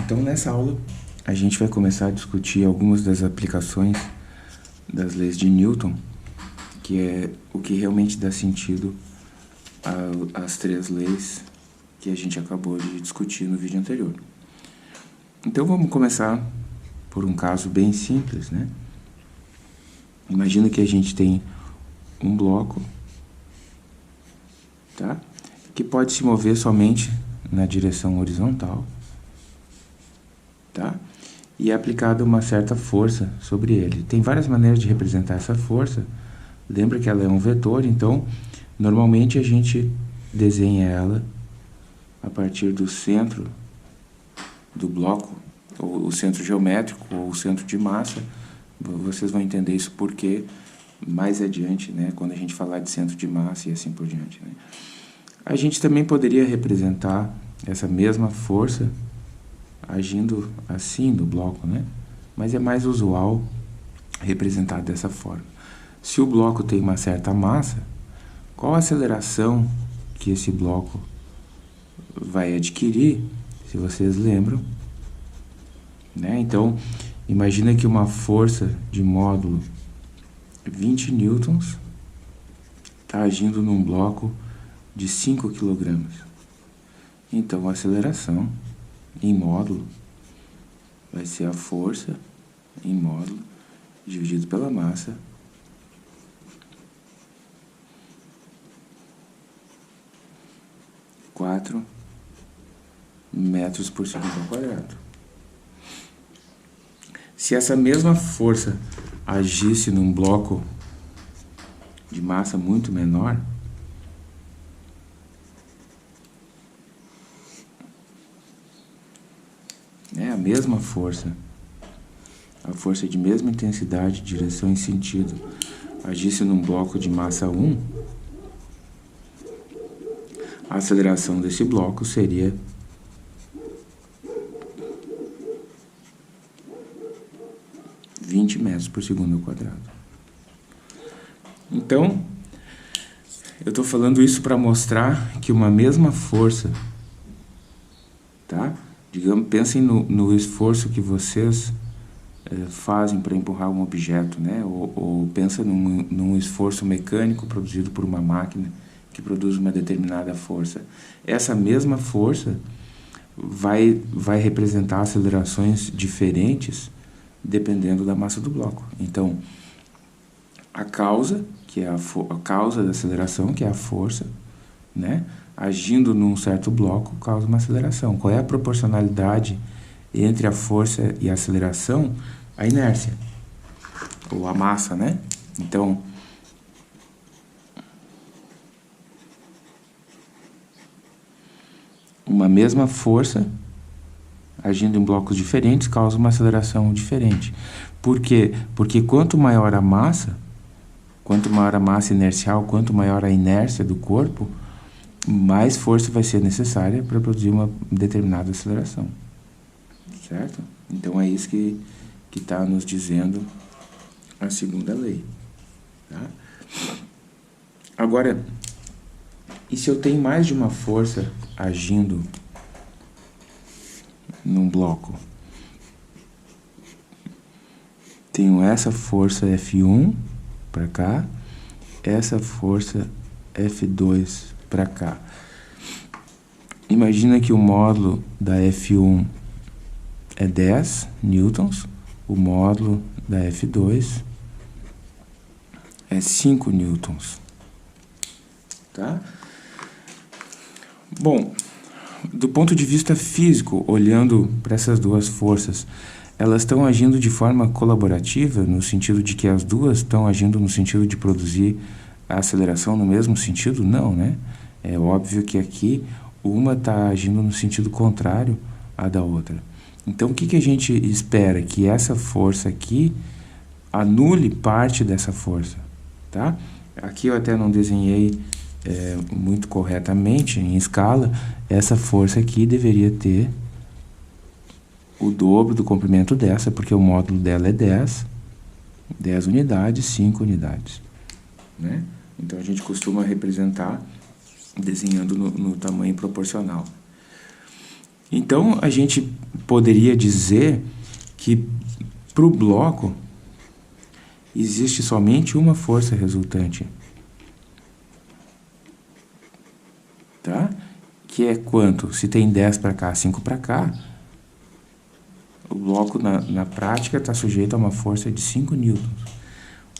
Então, nessa aula, a gente vai começar a discutir algumas das aplicações das leis de Newton, que é o que realmente dá sentido às três leis que a gente acabou de discutir no vídeo anterior. Então, vamos começar por um caso bem simples, né? Imagina que a gente tem um bloco, tá? Que pode se mover somente na direção horizontal, tá? E é aplicada uma certa força sobre ele. Tem várias maneiras de representar essa força. Lembra que ela é um vetor, então, normalmente a gente desenha ela a partir do centro do bloco, ou o centro geométrico, ou o centro de massa. Vocês vão entender isso porque mais adiante, né, quando a gente falar de centro de massa e assim por diante, né? A gente também poderia representar essa mesma força agindo assim no bloco, né? Mas é mais usual representar dessa forma. Se o bloco tem uma certa massa, qual a aceleração que esse bloco vai adquirir, se vocês lembram, né? Então, imagina que uma força de módulo 20 newtons está agindo num bloco de 5 kg. Então, a aceleração em módulo vai ser a força em módulo dividido pela massa (4 metros por segundo ao quadrado). Se essa mesma força agisse num bloco de massa muito menor, a mesma força, a força de mesma intensidade, direção e sentido, agisse num bloco de massa 1, a aceleração desse bloco seria (20 metros por segundo ao quadrado). Então, eu estou falando isso para mostrar que uma mesma força, tá? Digamos, pensem no esforço que vocês fazem para empurrar um objeto, né? Ou pensa num esforço mecânico produzido por uma máquina que produz uma determinada força. Essa mesma força vai representar acelerações diferentes dependendo da massa do bloco. Então, a causa, que é a causa da aceleração, que é a força, né? Agindo num certo bloco, causa uma aceleração. Qual é a proporcionalidade entre a força e a aceleração? A inércia, ou a massa, né? Então, uma mesma força agindo em blocos diferentes causa uma aceleração diferente. Por quê? Porque quanto maior a massa inercial, quanto maior a inércia do corpo, mais força vai ser necessária para produzir uma determinada aceleração. Certo? Então é isso que está nos dizendo a segunda lei. Tá? Agora, e se eu tenho mais de uma força agindo num bloco? Tenho essa força F1 para cá, essa força F2 para cá. Imagina que o módulo da F1 é 10 newtons, o módulo da F2 é 5 newtons. Tá? Bom, do ponto de vista físico, olhando para essas duas forças, elas estão agindo de forma colaborativa, no sentido de que as duas estão agindo no sentido de produzir a aceleração no mesmo sentido? Não, né? É óbvio que aqui uma está agindo no sentido contrário à da outra. Então, o que a gente espera? Que essa força aqui anule parte dessa força, tá? Aqui eu até não desenhei muito corretamente, em escala. Essa força aqui deveria ter o dobro do comprimento dessa, porque o módulo dela é 10 unidades, 5 unidades, né? Então, a gente costuma representar desenhando no tamanho proporcional. Então, a gente poderia dizer que para o bloco existe somente uma força resultante. Tá? Que é quanto? Se tem 10 para cá, 5 para cá, o bloco na prática está sujeito a uma força de 5 newtons.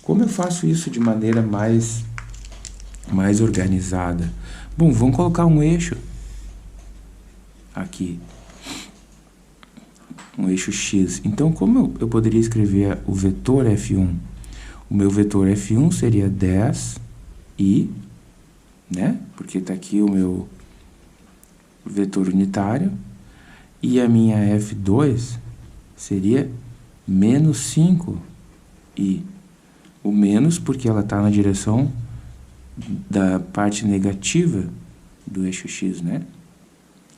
Como eu faço isso de maneira mais organizada? Bom, vamos colocar um eixo aqui. Um eixo X. Então, como eu poderia escrever o vetor F1? O meu vetor F1 seria 10i, né? Porque está aqui o meu vetor unitário. E a minha F2 seria menos 5i. O menos porque ela está na direção da parte negativa do eixo X, né?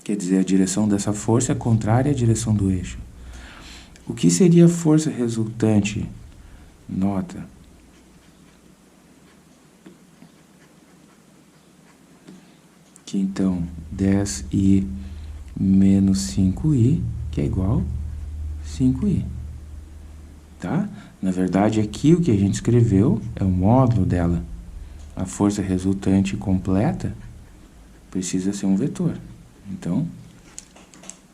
Quer dizer, a direção dessa força é contrária à direção do eixo. O que seria a força resultante? Nota. Que então 10i menos 5i, que é igual a 5i. Tá? Na verdade, aqui o que a gente escreveu é o módulo dela. A força resultante completa precisa ser um vetor. Então,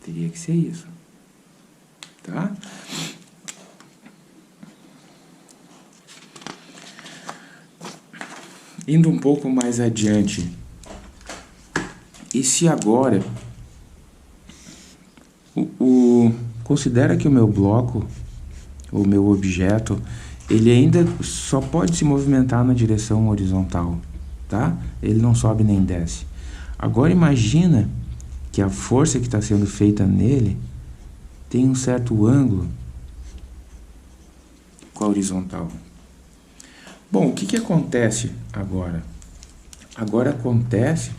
teria que ser isso. Tá? Indo um pouco mais adiante. E se agora considera que o meu bloco, o meu objeto, ele ainda só pode se movimentar na direção horizontal, tá? Ele não sobe nem desce. Agora imagina que a força que está sendo feita nele tem um certo ângulo com a horizontal. Bom, o que acontece agora? Agora acontece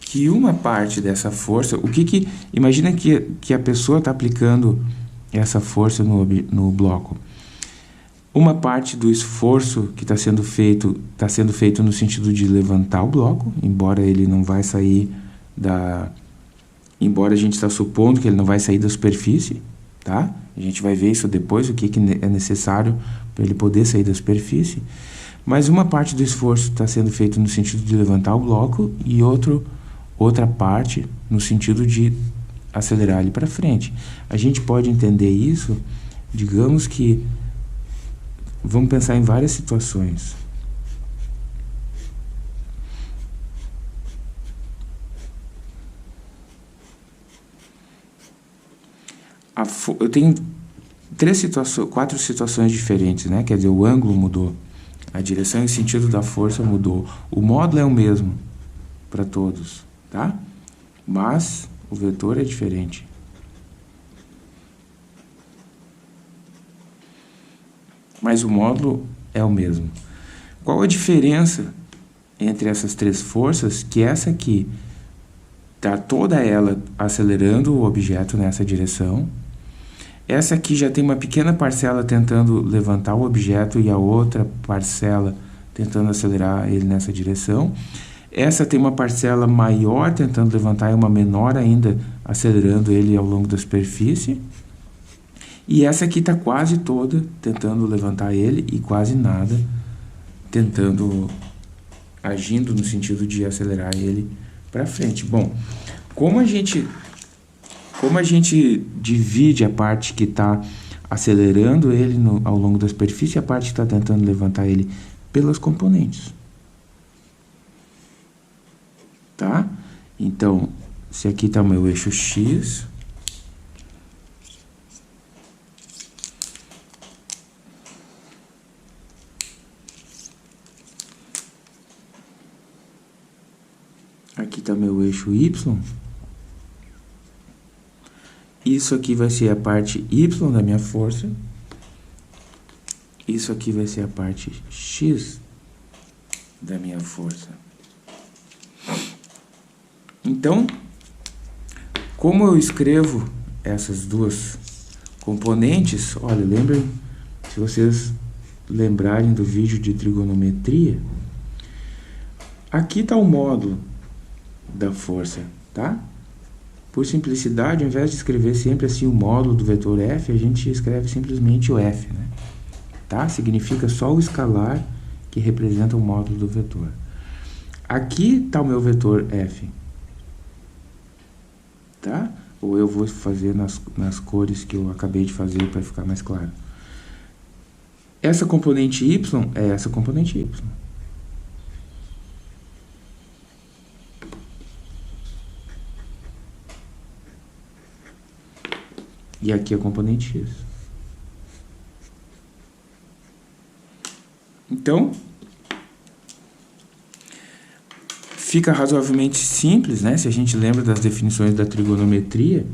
que uma parte dessa força, imagina que a pessoa está aplicando essa força no bloco. Uma parte do esforço que está sendo feito no sentido de levantar o bloco, embora ele não vai sair embora a gente está supondo que ele não vai sair da superfície, tá? A gente vai ver isso depois, o que é necessário para ele poder sair da superfície. Mas uma parte do esforço está sendo feito no sentido de levantar o bloco e outra parte no sentido de acelerar ele para frente. A gente pode entender isso, digamos que, vamos pensar em várias situações. Eu tenho 4 situações diferentes, né? Quer dizer, o ângulo mudou, a direção e o sentido da força mudou. O módulo é o mesmo para todos, tá? Mas o vetor é diferente. Mas o módulo é o mesmo. Qual a diferença entre essas 3 forças? Que essa aqui está toda ela acelerando o objeto nessa direção. Essa aqui já tem uma pequena parcela tentando levantar o objeto e a outra parcela tentando acelerar ele nessa direção. Essa tem uma parcela maior tentando levantar e uma menor ainda acelerando ele ao longo da superfície. E essa aqui está quase toda tentando levantar ele e quase nada agindo no sentido de acelerar ele para frente. Bom, como a gente divide a parte que está acelerando ele ao longo da superfície e a parte que está tentando levantar ele pelas componentes. Tá? Então, se aqui está o meu eixo X, aqui está meu eixo Y, isso aqui vai ser a parte Y da minha força, isso aqui vai ser a parte X da minha força. Então, como eu escrevo essas duas componentes, olha, lembrem, se vocês lembrarem do vídeo de trigonometria, aqui está o módulo da força, tá? Por simplicidade, ao invés de escrever sempre assim o módulo do vetor f, a gente escreve simplesmente o f, né? Tá? Significa só o escalar que representa o módulo do vetor. Aqui está o meu vetor f. Tá? Ou eu vou fazer nas cores que eu acabei de fazer para ficar mais claro. Essa componente y é essa componente y. E aqui a componente x. Então, fica razoavelmente simples, né? Se a gente lembra das definições da trigonometria,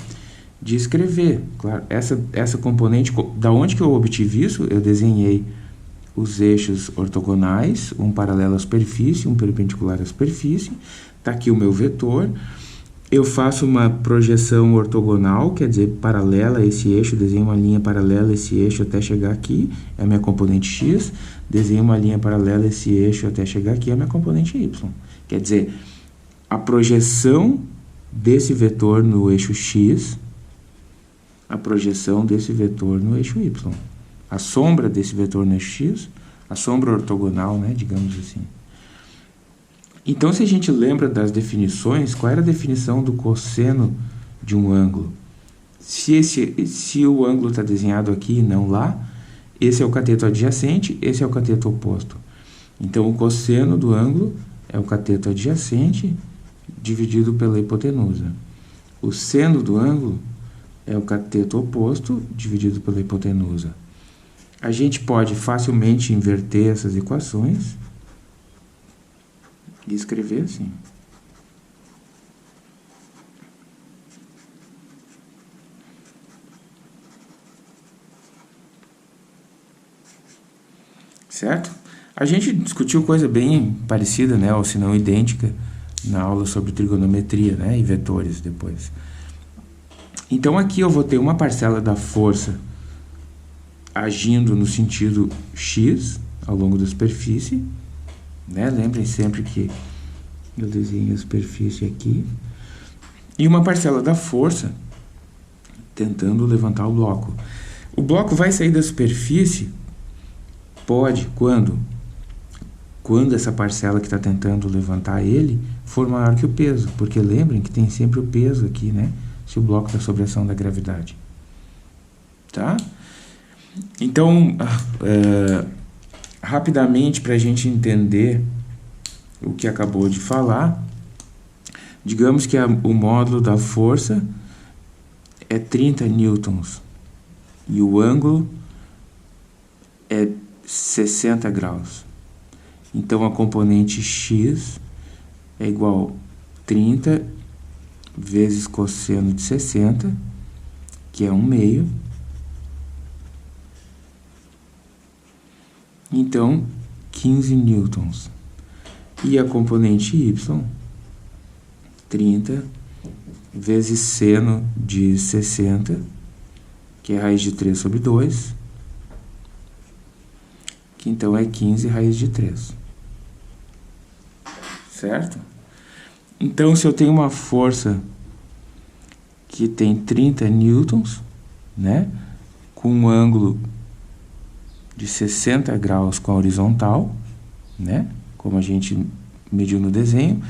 de escrever. Claro, essa componente, da onde que eu obtive isso? Eu desenhei os eixos ortogonais, um paralelo à superfície, um perpendicular à superfície. Está aqui o meu vetor. Eu faço uma projeção ortogonal, quer dizer, paralela a esse eixo, desenho uma linha paralela a esse eixo até chegar aqui, é a minha componente x, desenho uma linha paralela a esse eixo até chegar aqui, é a minha componente y. Quer dizer, a projeção desse vetor no eixo x, a projeção desse vetor no eixo y. A sombra desse vetor no eixo x, a sombra ortogonal, né, digamos assim. Então, se a gente lembra das definições, qual era a definição do cosseno de um ângulo? Se o ângulo está desenhado aqui e não lá, esse é o cateto adjacente, esse é o cateto oposto. Então, o cosseno do ângulo é o cateto adjacente dividido pela hipotenusa. O seno do ângulo é o cateto oposto dividido pela hipotenusa. A gente pode facilmente inverter essas equações e escrever assim. Certo? A gente discutiu coisa bem parecida, né, ou se não idêntica, na aula sobre trigonometria, né, e vetores depois. Então aqui eu vou ter uma parcela da força agindo no sentido x ao longo da superfície, né? Lembrem sempre que eu desenho a superfície aqui. E uma parcela da força tentando levantar o bloco. O bloco vai sair da superfície, pode, quando essa parcela que está tentando levantar ele for maior que o peso, porque lembrem que tem sempre o peso aqui, né? Se o bloco está sob a ação da gravidade. Tá? Então, rapidamente, para a gente entender o que acabou de falar, digamos que o módulo da força é 30 newtons e o ângulo é 60 graus. Então, a componente x é igual a 30 vezes cosseno de 60, que é 1/2. Então, 15 newtons. E a componente y, 30 vezes seno de 60, que é raiz de 3 sobre 2, que então é 15 raiz de 3. Certo? Então, se eu tenho uma força que tem 30 newtons, né, com um ângulo de 60 graus com a horizontal, né, como a gente mediu no desenho,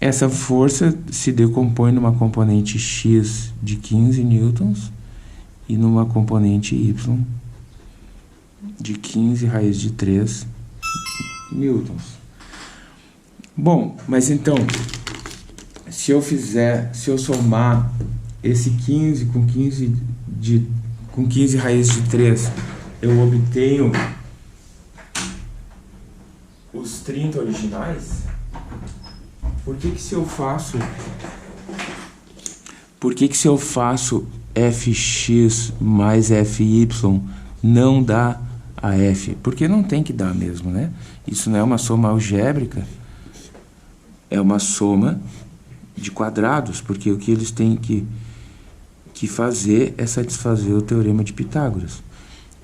essa força se decompõe numa componente x de 15 newtons e numa componente y de 15 raiz de 3 newtons. Bom, mas então, se eu somar esse 15 com 15 raiz de 3, eu obtenho os 30 originais. Por que se eu faço fx mais fy não dá a f? Porque não tem que dar mesmo, né? Isso não é uma soma algébrica, é uma soma de quadrados, porque o que eles têm que fazer é satisfazer o teorema de Pitágoras.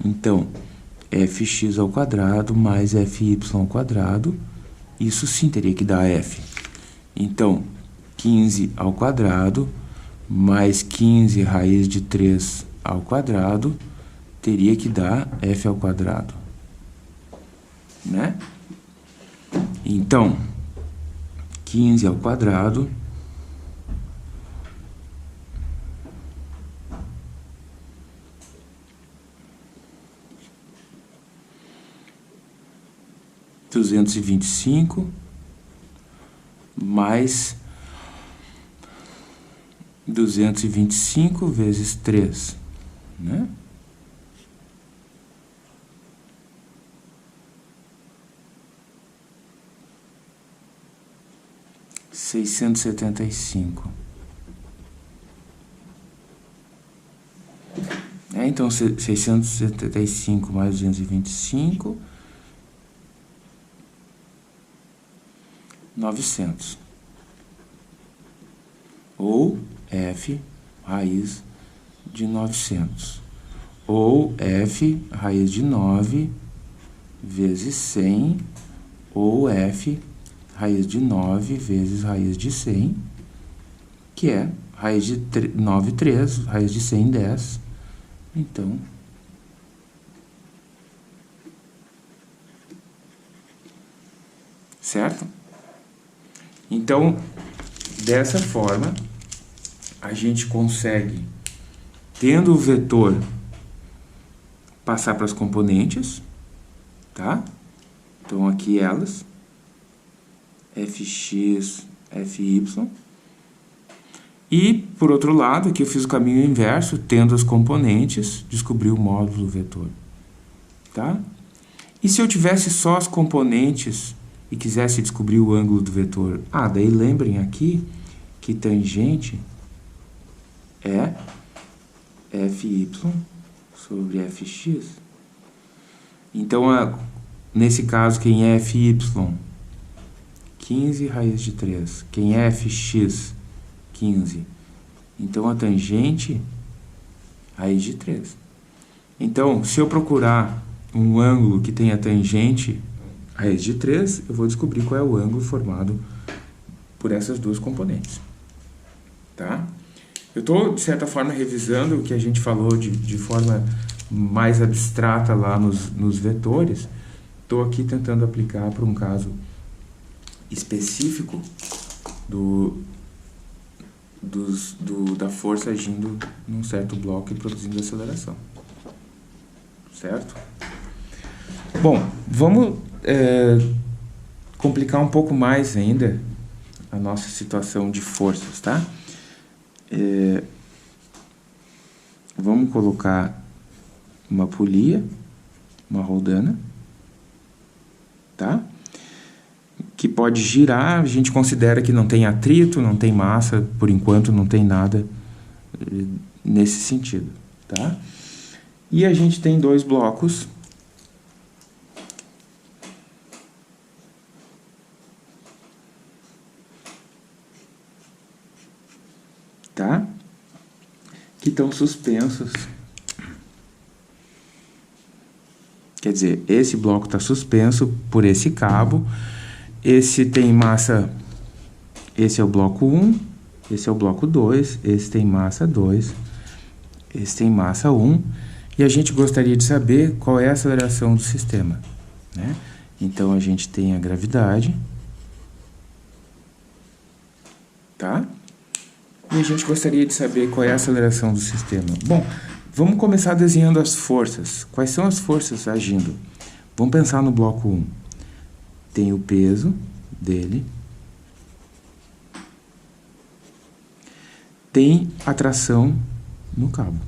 Então, fx ao quadrado mais fy ao quadrado, isso sim teria que dar f. Então, 15 ao quadrado mais 15 raiz de 3 ao quadrado teria que dar f ao quadrado, né? Então, 15 ao quadrado (225) mais 225 vezes 3, né? (675). Então, 675 mais 225, 900. Ou f raiz de 900. Ou f raiz de 9 vezes 100. Ou f raiz de 9 vezes raiz de 100, que é raiz de 9, 3, raiz de 100, 10. Então, certo? Então, dessa forma, a gente consegue, tendo o vetor, passar para as componentes, tá? Então, aqui elas, fx, fy. E, por outro lado, aqui eu fiz o caminho inverso, tendo as componentes, descobri o módulo do vetor, tá? E se eu tivesse só as componentes e quisesse descobrir o ângulo do vetor? Daí lembrem aqui que tangente é fy sobre fx. Então, nesse caso, quem é fy? 15 raiz de 3. Quem é fx? 15. Então, a tangente, raiz de 3. Então, se eu procurar um ângulo que tenha tangente raiz de 3, eu vou descobrir qual é o ângulo formado por essas duas componentes. Tá? Eu estou, de certa forma, revisando o que a gente falou de forma mais abstrata lá nos vetores. Estou aqui tentando aplicar para um caso específico da força agindo num certo bloco e produzindo aceleração. Certo? Bom, vamos complicar um pouco mais ainda a nossa situação de forças, tá? Vamos colocar uma polia, uma roldana, tá? Que pode girar. A gente considera que não tem atrito, não tem massa, por enquanto não tem nada nesse sentido, tá? E a gente tem dois blocos tá? Que estão suspensos. Quer dizer, esse bloco está suspenso por esse cabo. Esse tem massa, esse é o bloco 1, esse é o bloco 2, esse tem massa 2, esse tem massa 1, e a gente gostaria de saber qual é a aceleração do sistema, né? Então, a gente tem a gravidade, tá? E a gente gostaria de saber qual é a aceleração do sistema. Bom, vamos começar desenhando as forças. Quais são as forças agindo? Vamos pensar no bloco 1. Tem o peso dele. Tem a tração no cabo.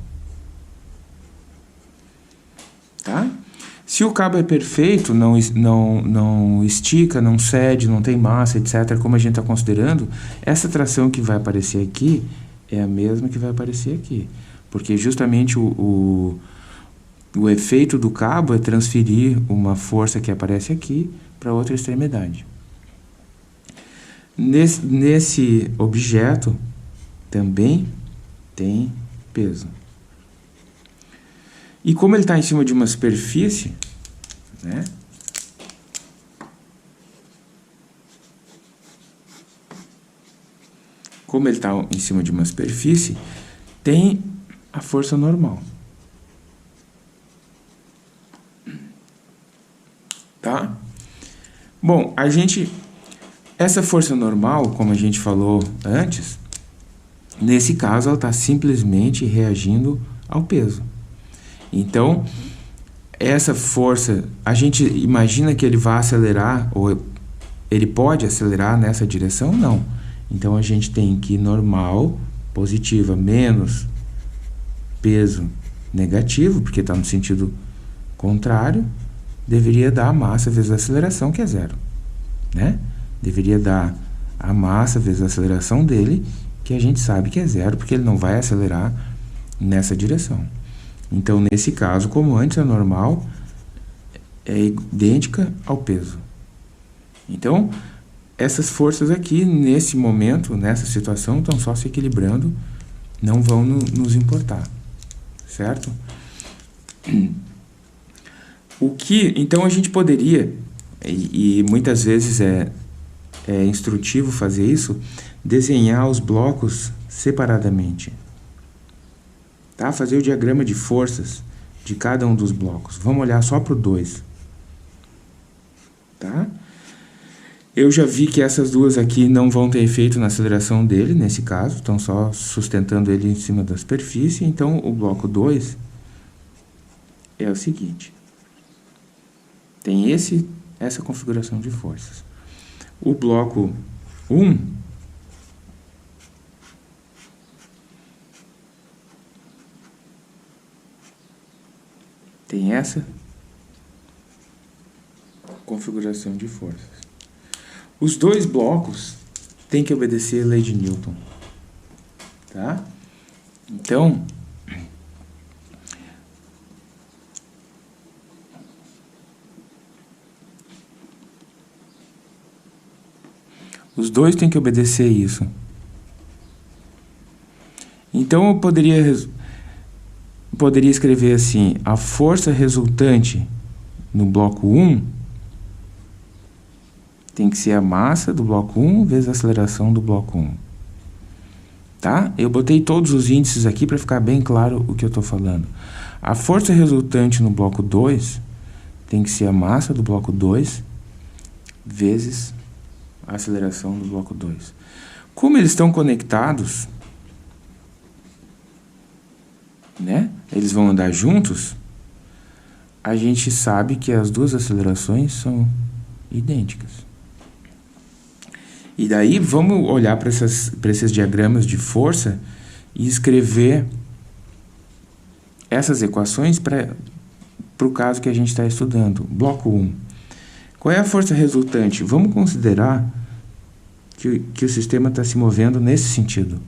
Tá? Se o cabo é perfeito, não estica, não cede, não tem massa, etc., como a gente está considerando, essa tração que vai aparecer aqui é a mesma que vai aparecer aqui. Porque justamente o efeito do cabo é transferir uma força que aparece aqui para outra extremidade. Nesse objeto também tem peso. E como ele está em cima de uma superfície, né, como ele está em cima de uma superfície, tem a força normal. Tá? Bom, essa força normal, como a gente falou antes, nesse caso ela está simplesmente reagindo ao peso. Então, essa força, a gente imagina que ele vai acelerar, ou ele pode acelerar nessa direção? Não. Então, a gente tem que normal, positiva, menos peso negativo, porque está no sentido contrário, deveria dar a massa vezes a aceleração, que é zero, né? Deveria dar a massa vezes a aceleração dele, que a gente sabe que é zero, porque ele não vai acelerar nessa direção. Então, nesse caso, como antes, a normal é idêntica ao peso. Então, essas forças aqui, nesse momento, nessa situação, estão só se equilibrando, não vão nos importar, certo? Então, a gente poderia, e muitas vezes é instrutivo fazer isso, desenhar os blocos separadamente. Tá? Fazer o diagrama de forças de cada um dos blocos. Vamos olhar só para o 2. Tá? Eu já vi que essas duas aqui não vão ter efeito na aceleração dele, nesse caso, estão só sustentando ele em cima da superfície. Então, o bloco 2 é o seguinte. Tem essa configuração de forças. O bloco 1 tem essa configuração de forças. Os dois blocos têm que obedecer a lei de Newton. Tá? Então, os dois têm que obedecer isso. Então, eu poderia escrever assim: a força resultante no bloco 1 tem que ser a massa do bloco 1 vezes a aceleração do bloco 1. Tá? Eu botei todos os índices aqui para ficar bem claro o que eu estou falando. A força resultante no bloco 2 tem que ser a massa do bloco 2 vezes a aceleração do bloco 2. Como eles estão conectados, né? Eles vão andar juntos, a gente sabe que as duas acelerações são idênticas. E daí vamos olhar para esses diagramas de força e escrever essas equações para o caso que a gente está estudando. Bloco 1. Qual é a força resultante? Vamos considerar que o sistema está se movendo nesse sentido.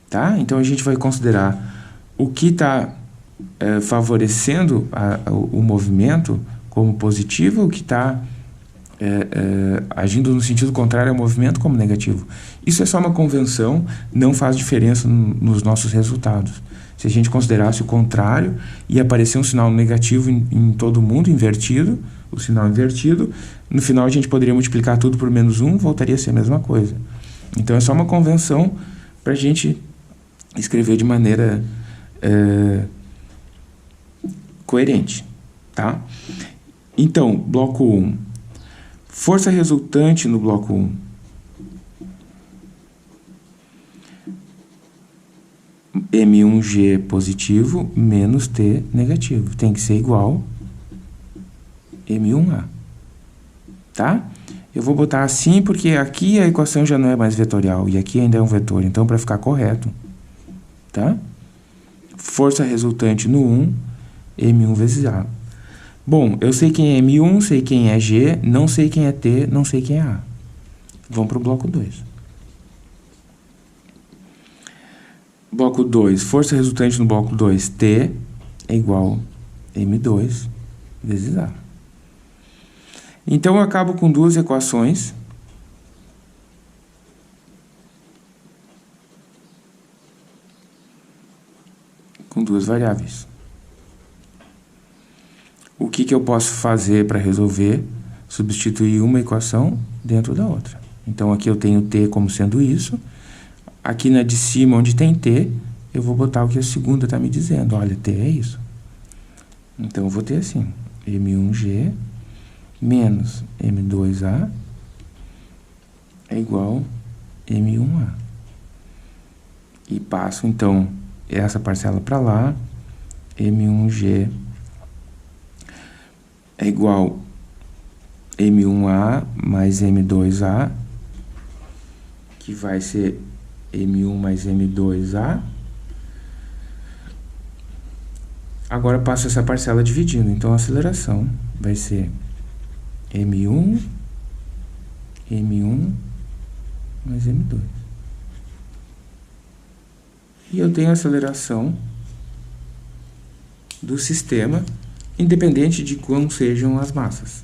Tá? Então, a gente vai considerar o que está favorecendo o movimento como positivo, o que está agindo no sentido contrário ao movimento como negativo. Isso é só uma convenção, não faz diferença nos nossos resultados. Se a gente considerasse o contrário e aparecer um sinal negativo em todo mundo, invertido, o sinal invertido, no final a gente poderia multiplicar tudo por -1, voltaria a ser a mesma coisa. Então, é só uma convenção para a gente escrever de maneira coerente. Tá? Então, bloco 1. Força resultante no bloco 1. M1G positivo menos T negativo. Tem que ser igual M1A. Tá? Eu vou botar assim porque aqui a equação já não é mais vetorial e aqui ainda é um vetor. Então, para ficar correto, tá? Força resultante no 1, M1 vezes A. Bom, eu sei quem é M1, sei quem é G, não sei quem é T, não sei quem é A. Vamos para o bloco 2. Bloco 2, força resultante no bloco 2, T é igual M2 vezes A. Então, eu acabo com duas equações. Com duas variáveis. O que eu posso fazer para resolver? Substituir uma equação dentro da outra. Então, aqui eu tenho T como sendo isso. Aqui na de cima, onde tem T, eu vou botar o que a segunda está me dizendo. Olha, T é isso. Então, eu vou ter assim, M1G menos M2A é igual M1A. E passo, então, essa parcela para lá. M1G é igual M1A mais M2A, que vai ser M1 mais M2A. Agora passo essa parcela dividindo, então a aceleração vai ser M1 mais M2. E eu tenho a aceleração do sistema, independente de quão sejam as massas,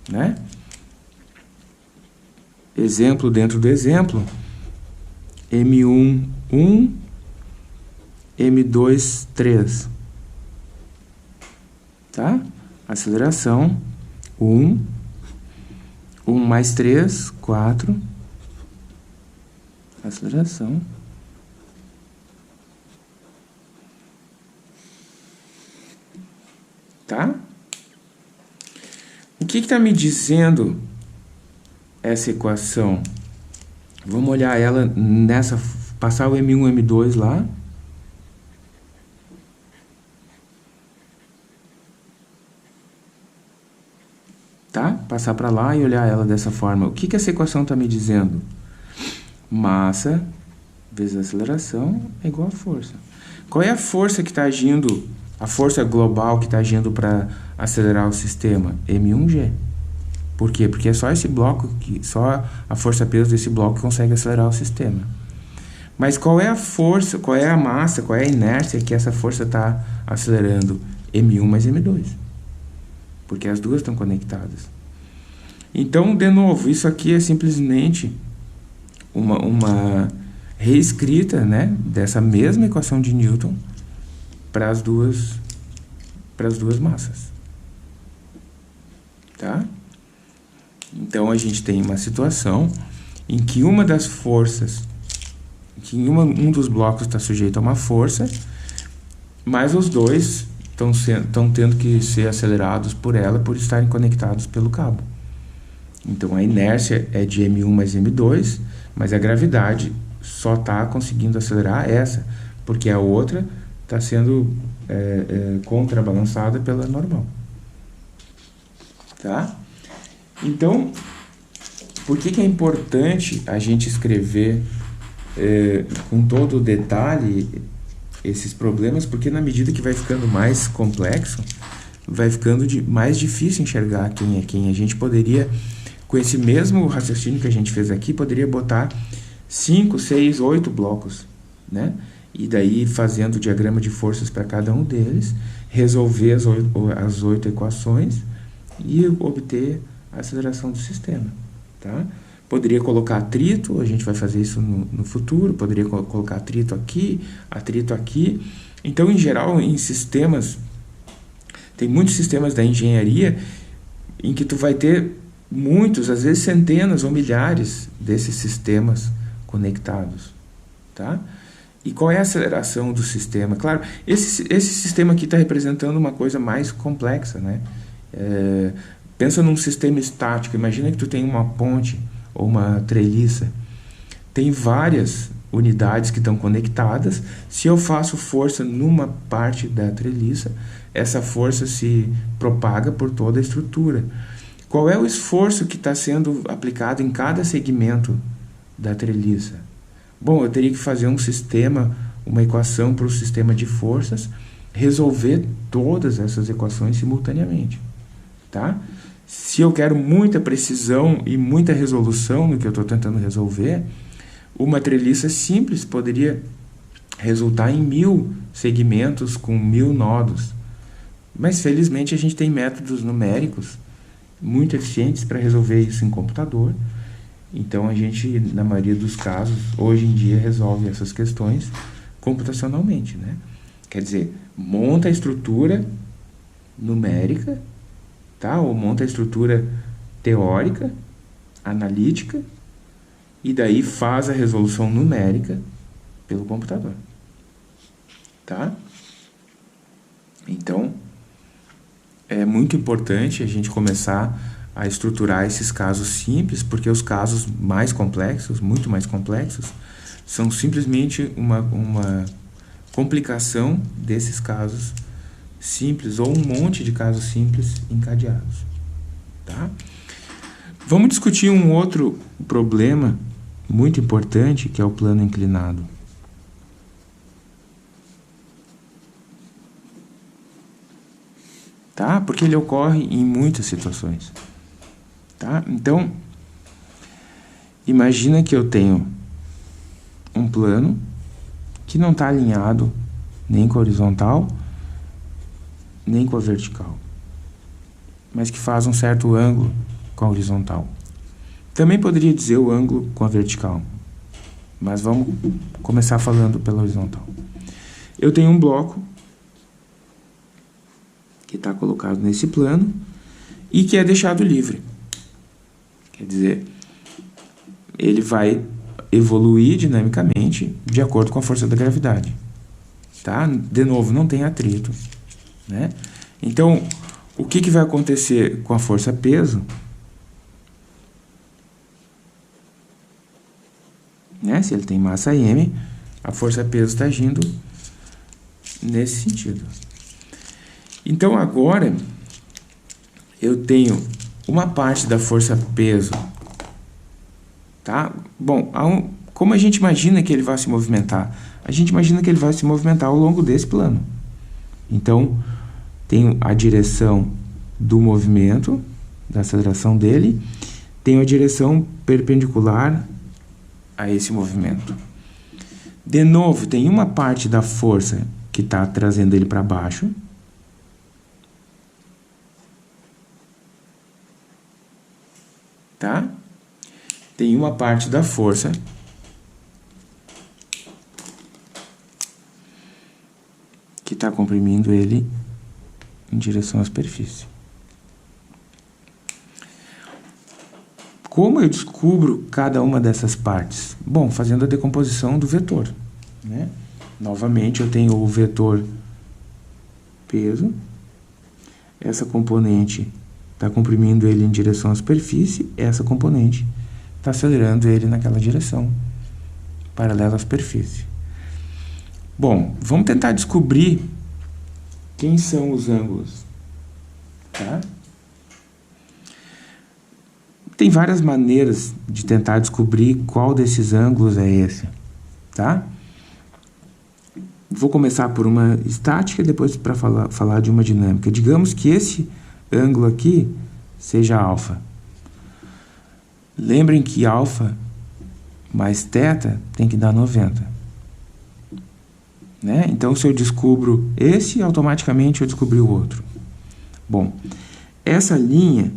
né? Exemplo dentro do exemplo, M1, 1, M2, 3. Tá? Aceleração, 1 mais 3, 4. Aceleração. Tá? O que está me dizendo essa equação? Vamos olhar ela nessa, passar o M1, M2 lá. Tá? Passar para lá e olhar ela dessa forma. O que essa equação está me dizendo? Massa vezes aceleração é igual a força. Qual é a força que está agindo, a força global que está agindo para acelerar o sistema? M1G. Por quê? Porque é só esse bloco, só a força-peso desse bloco que consegue acelerar o sistema. Mas qual é a força, qual é a massa, qual é a inércia que essa força está acelerando? M1 mais M2. Porque as duas estão conectadas. Então, de novo, isso aqui é simplesmente uma reescrita, né, dessa mesma equação de Newton para as duas massas. Tá? Então, a gente tem uma situação em que uma das forças, que um dos blocos está sujeito a uma força, mas os dois estão tendo que ser acelerados por ela por estarem conectados pelo cabo. Então, a inércia é de M1 mais M2, mas a gravidade só está conseguindo acelerar essa, porque a outra está sendo contrabalançada pela normal. Tá? Então, por que é importante a gente escrever com todo o detalhe esses problemas? Porque na medida que vai ficando mais complexo, vai ficando mais difícil enxergar quem é quem. A gente poderia, com esse mesmo raciocínio que a gente fez aqui, poderia botar 5, 6, 8 blocos, né? E daí, fazendo o diagrama de forças para cada um deles, resolver as 8 equações e obter a aceleração do sistema, tá? Poderia colocar atrito, a gente vai fazer isso no futuro, poderia colocar atrito aqui. Então, em geral, em sistemas, tem muitos sistemas da engenharia em que tu vai ter muitos, às vezes centenas ou milhares desses sistemas conectados, tá? E qual é a aceleração do sistema? Claro, esse sistema aqui está representando uma coisa mais complexa, né? Pensa num sistema estático, imagina que tu tem uma ponte ou uma treliça. Tem várias unidades que estão conectadas. Se eu faço força numa parte da treliça, essa força se propaga por toda a estrutura. Qual é o esforço que está sendo aplicado em cada segmento da treliça? Bom, eu teria que fazer um sistema, uma equação para o sistema de forças, resolver todas essas equações simultaneamente, tá? Se eu quero muita precisão e muita resolução no que eu estou tentando resolver, uma treliça simples poderia resultar em 1000 segmentos com 1000 nodos. Mas, felizmente, a gente tem métodos numéricos muito eficientes para resolver isso em computador. Então, a gente, na maioria dos casos, hoje em dia, resolve essas questões computacionalmente, né? Quer dizer, monta a estrutura numérica, tá? Ou monta a estrutura teórica, analítica, e daí faz a resolução numérica pelo computador. Tá? Então, é muito importante a gente começar a estruturar esses casos simples, porque os casos mais complexos, muito mais complexos, são simplesmente uma complicação desses casos simples, ou um monte de casos simples encadeados. Tá? Vamos discutir um outro problema muito importante, que é o plano inclinado. Tá? Porque ele ocorre em muitas situações. Tá? Então, imagina que eu tenho um plano que não está alinhado nem com a horizontal, nem com a vertical, mas que faz um certo ângulo com a horizontal. Também poderia dizer o ângulo com a vertical, mas vamos começar falando pela horizontal. Eu tenho um bloco que está colocado nesse plano e que é deixado livre. Quer dizer, ele vai evoluir dinamicamente de acordo com a força da gravidade. Tá? De novo, não tem atrito, né? Então, o que vai acontecer com a força-peso? Né? Se ele tem massa m, a força-peso está agindo nesse sentido. Então, agora, eu tenho uma parte da força-peso. Tá? Bom, como a gente imagina que ele vai se movimentar? A gente imagina que ele vai se movimentar ao longo desse plano. Então, tenho a direção do movimento, da aceleração dele, tenho a direção perpendicular a esse movimento. De novo, tem uma parte da força que está trazendo ele para baixo. Tá? Tem uma parte da força que está comprimindo ele em direção à superfície. Como eu descubro cada uma dessas partes? Bom, fazendo a decomposição do vetor, né? Novamente, eu tenho o vetor peso. Essa componente está comprimindo ele em direção à superfície. Essa componente está acelerando ele naquela direção, paralela à superfície. Bom, vamos tentar descobrir quem são os ângulos. Tá? Tem várias maneiras de tentar descobrir qual desses ângulos é esse. Tá? Vou começar por uma estática e depois para falar de uma dinâmica. Digamos que esse ângulo aqui seja alfa. Lembrem que alfa mais θ tem que dar 90. Né? Então, se eu descubro esse, automaticamente eu descobri o outro. Bom, essa linha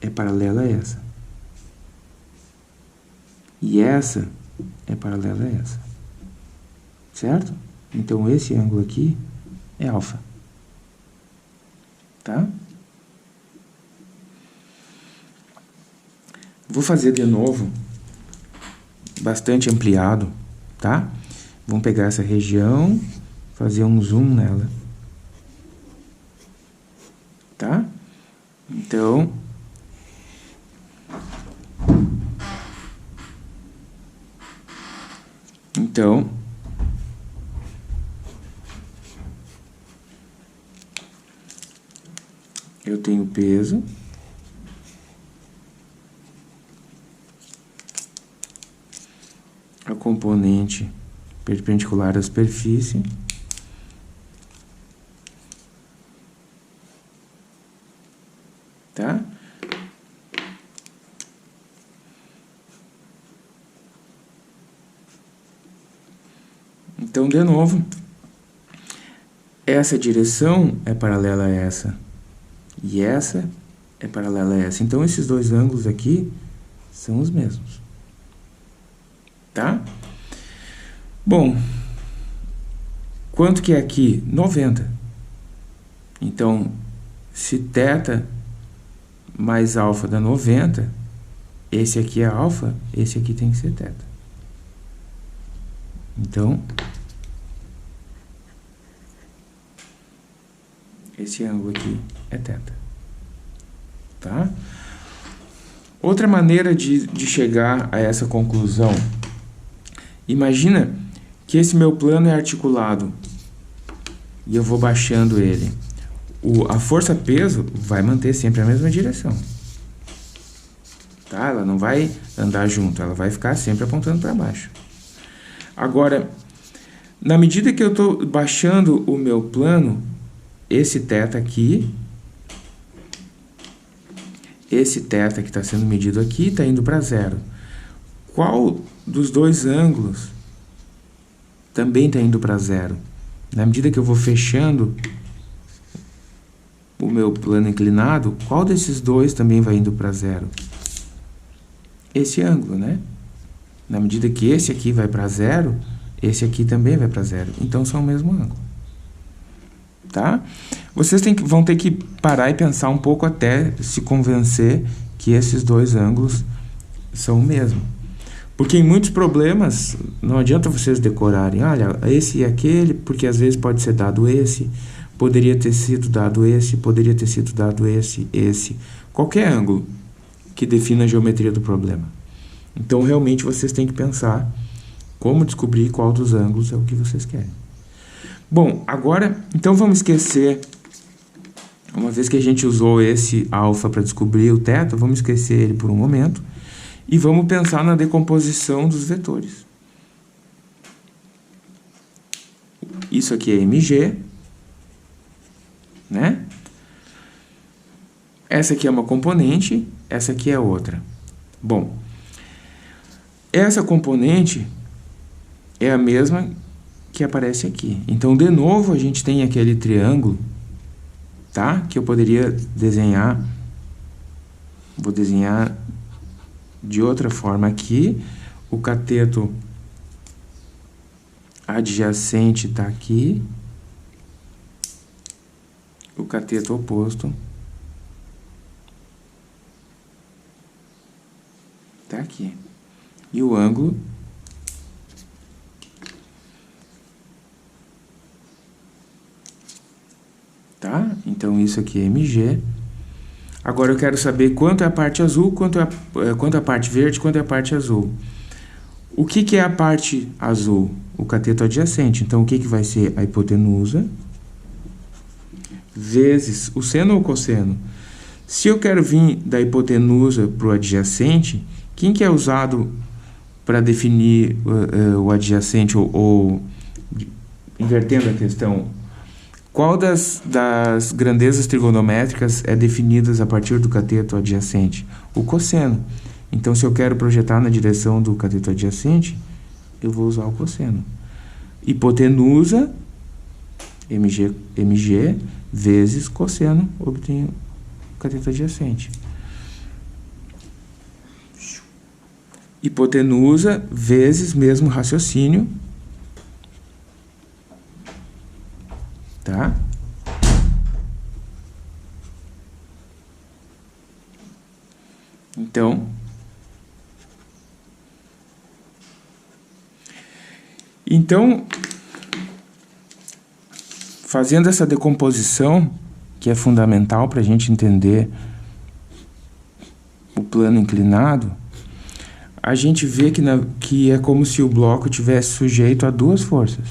é paralela a essa. E essa é paralela a essa. Certo? Então, esse ângulo aqui é alfa. Tá? Vou fazer de novo, bastante ampliado, tá? Vamos pegar essa região, fazer um zoom nela. Tá? Então, eu tenho peso. A componente perpendicular à superfície. Tá? Então, de novo, essa direção é paralela a essa. E essa é paralela a essa. Então, esses dois ângulos aqui são os mesmos. Tá? Bom, quanto que é aqui? 90. Então, se θ mais alfa dá 90, esse aqui é alfa, esse aqui tem que ser θ. Então, esse ângulo aqui é θ. Tá? Outra maneira de chegar a essa conclusão, imagina que esse meu plano é articulado e eu vou baixando ele. A força-peso vai manter sempre a mesma direção. Tá? Ela não vai andar junto, ela vai ficar sempre apontando para baixo. Agora, na medida que eu estou baixando o meu plano, esse θ aqui, esse θ que está sendo medido aqui está indo para zero. Qual dos dois ângulos também está indo para zero? Na medida que eu vou fechando o meu plano inclinado, qual desses dois também vai indo para zero? Esse ângulo, né? Na medida que esse aqui vai para zero, esse aqui também vai para zero. Então, são o mesmo ângulo. Tá? Vocês vão ter que parar e pensar um pouco até se convencer que esses dois ângulos são o mesmo. Porque em muitos problemas, não adianta vocês decorarem, olha, esse e aquele, porque às vezes pode ser dado esse, poderia ter sido dado esse, poderia ter sido dado esse. Qualquer ângulo que defina a geometria do problema. Então, realmente, vocês têm que pensar como descobrir qual dos ângulos é o que vocês querem. Bom, agora, então vamos esquecer, uma vez que a gente usou esse alfa para descobrir o θ, vamos esquecer ele por um momento e vamos pensar na decomposição dos vetores. Isso aqui é mg, né? Essa aqui é uma componente, essa aqui é outra. Bom, essa componente é a mesma que aparece aqui. Então, de novo, a gente tem aquele triângulo, tá? Que eu poderia desenhar. Vou desenhar de outra forma aqui. O cateto adjacente está aqui. O cateto oposto está aqui. E o ângulo tá? Então, isso aqui é mg. Agora, eu quero saber quanto é a parte azul, quanto é a parte verde, quanto é a parte azul. O que é a parte azul? O cateto adjacente. Então, o que vai ser a hipotenusa vezes o seno ou o cosseno? Se eu quero vir da hipotenusa para o adjacente, quem que é usado para definir o adjacente ou invertendo a questão? Qual das grandezas trigonométricas é definidas a partir do cateto adjacente? O cosseno. Então, se eu quero projetar na direção do cateto adjacente, eu vou usar o cosseno. Hipotenusa, mg vezes cosseno, obtenho o cateto adjacente. Hipotenusa vezes mesmo raciocínio, tá? Então, fazendo essa decomposição, que é fundamental para a gente entender o plano inclinado, a gente vê que é como se o bloco tivesse sujeito a duas forças.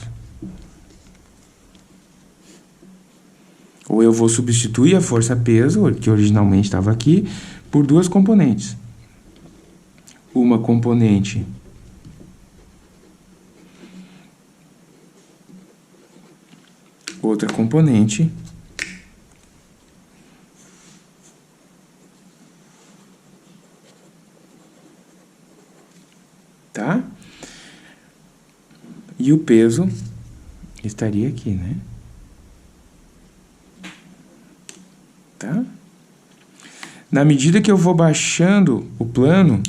Ou eu vou substituir a força-peso, que originalmente estava aqui, por duas componentes. Uma componente outra componente tá? E o peso estaria aqui, né? Tá? Na medida que eu vou baixando o plano,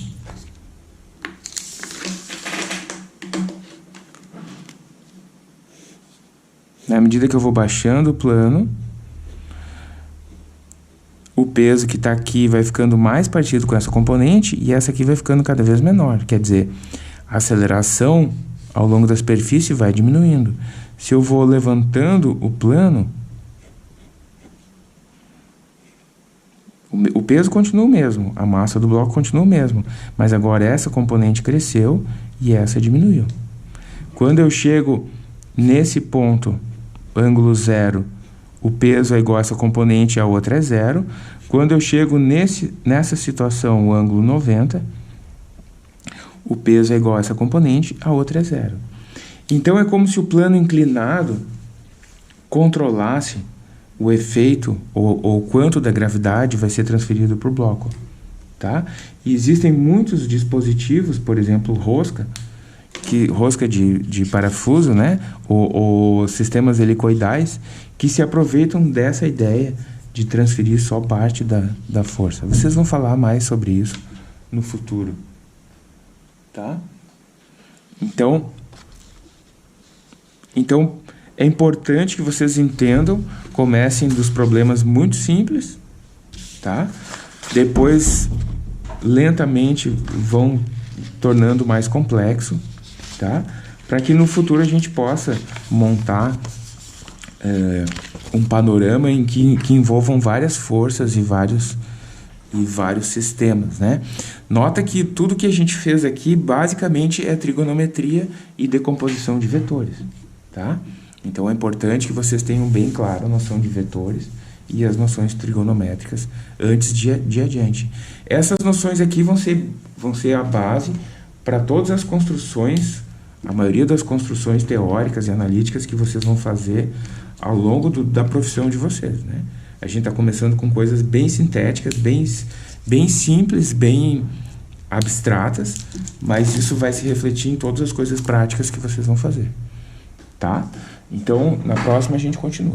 o peso que está aqui vai ficando mais partido com essa componente e essa aqui vai ficando cada vez menor. Quer dizer, a aceleração ao longo da superfície vai diminuindo. Se eu vou levantando o plano, o peso continua o mesmo, a massa do bloco continua o mesmo, mas agora essa componente cresceu e essa diminuiu. Quando eu chego nesse ponto, ângulo zero, o peso é igual a essa componente e a outra é zero. Quando eu chego nessa situação, o ângulo 90, o peso é igual a essa componente, a outra é zero. Então, é como se o plano inclinado controlasse o efeito ou quanto da gravidade vai ser transferido para o bloco. Tá? E existem muitos dispositivos, por exemplo, rosca de parafuso, né? ou sistemas helicoidais, que se aproveitam dessa ideia de transferir só parte da força. Vocês vão falar mais sobre isso no futuro. Tá? Então é importante que vocês entendam, comecem dos problemas muito simples, tá? Depois, lentamente, vão tornando mais complexo, tá? Para que no futuro a gente possa montar um panorama em que envolvam várias forças e vários sistemas, né? Nota que tudo que a gente fez aqui basicamente é trigonometria e decomposição de vetores, tá? Então é importante que vocês tenham bem claro a noção de vetores e as noções trigonométricas antes de adiante. Essas noções aqui vão ser a base para todas as construções, a maioria das construções teóricas e analíticas que vocês vão fazer ao longo da profissão de vocês, né? A gente está começando com coisas bem sintéticas, bem simples, bem abstratas, mas isso vai se refletir em todas as coisas práticas que vocês vão fazer, tá? Então, na próxima a gente continua.